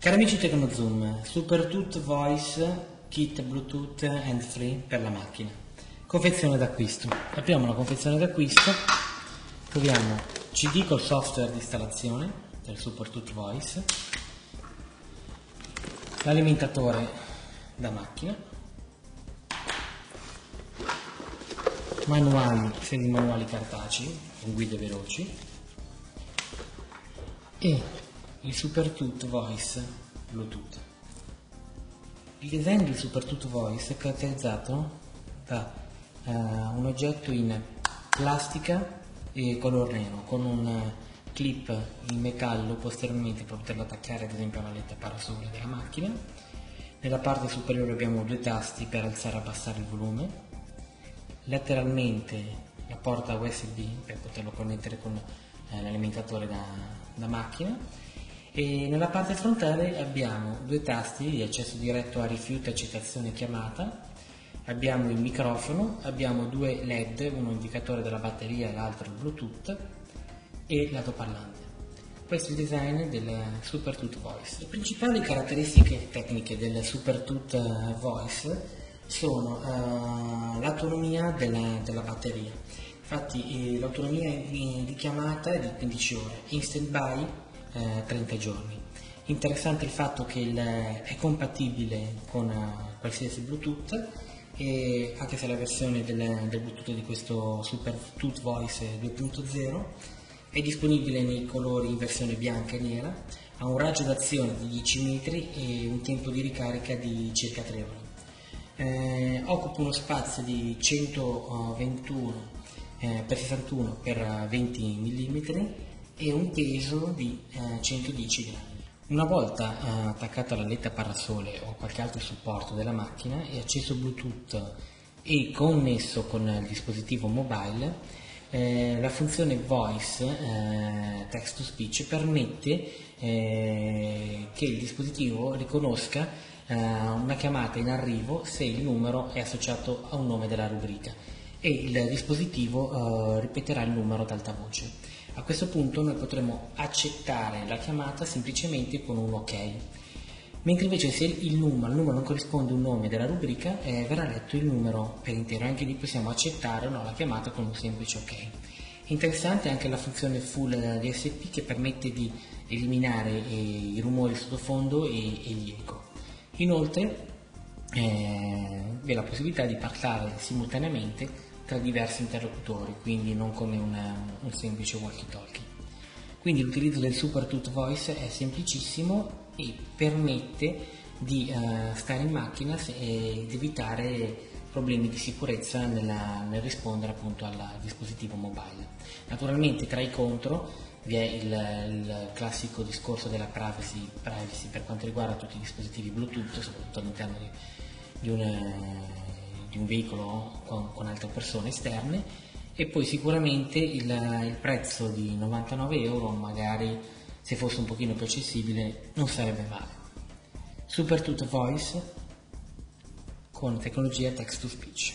Cari amici TecnoZoom, SuperTut Voice Kit Bluetooth Hands-Free per la macchina. Confezione d'acquisto. Apriamo la confezione d'acquisto, troviamo CD col software di installazione del SuperTut Voice, l'alimentatore da macchina, manuali, semi-manuali cartacei con guide veloci e il SuperTut Voice Bluetooth. Il design del SuperTut Voice è caratterizzato da un oggetto in plastica e color nero con un clip in metallo posteriormente per poterlo attaccare ad esempio alla letta parasole della macchina. Nella parte superiore abbiamo due tasti per alzare e abbassare il volume, lateralmente la porta USB per poterlo connettere con l'alimentatore da macchina, e nella parte frontale abbiamo due tasti di accesso diretto a rifiuto, accettazione e chiamata, abbiamo il microfono, abbiamo due LED, uno indicatore della batteria e l'altro il Bluetooth e l'altoparlante. Questo è il design del SuperTut Voice. Le principali caratteristiche tecniche del SuperTut Voice sono l'autonomia della batteria. Infatti l'autonomia di chiamata è di 15 ore, in stand-by 30 giorni. Interessante il fatto che è compatibile con qualsiasi Bluetooth, e anche se la versione del Bluetooth di questo SuperTut Voice 2.0 è disponibile nei colori in versione bianca e nera, ha un raggio d'azione di 10 metri e un tempo di ricarica di circa 3 ore. Occupa uno spazio di 121 x 61 x 20 mm e un peso di 110 grammi. Una volta attaccato alla letta parasole o qualche altro supporto della macchina e acceso Bluetooth e connesso con il dispositivo mobile, la funzione Voice Text to Speech permette che il dispositivo riconosca una chiamata in arrivo se il numero è associato a un nome della rubrica, e il dispositivo ripeterà il numero ad alta voce. A questo punto noi potremo accettare la chiamata semplicemente con un OK, mentre invece se al numero non corrisponde un nome della rubrica verrà letto il numero per intero. Anche lì possiamo accettare o no la chiamata con un semplice OK. Interessante anche la funzione Full DSP che permette di eliminare i rumori sottofondo e gli eco. Inoltre vi è la possibilità di parlare simultaneamente tra diversi interlocutori, quindi non come un semplice walkie-talkie. Quindi l'utilizzo del SuperTut Voice è semplicissimo e permette di stare in macchina ed evitare problemi di sicurezza nel rispondere appunto al dispositivo mobile. Naturalmente tra i contro vi è il classico discorso della privacy per quanto riguarda tutti i dispositivi Bluetooth, soprattutto all'interno di un veicolo con altre persone esterne, e poi sicuramente il prezzo di 99 euro, magari se fosse un pochino più accessibile, non sarebbe male. SuperTut Voice con tecnologia Text to Speech.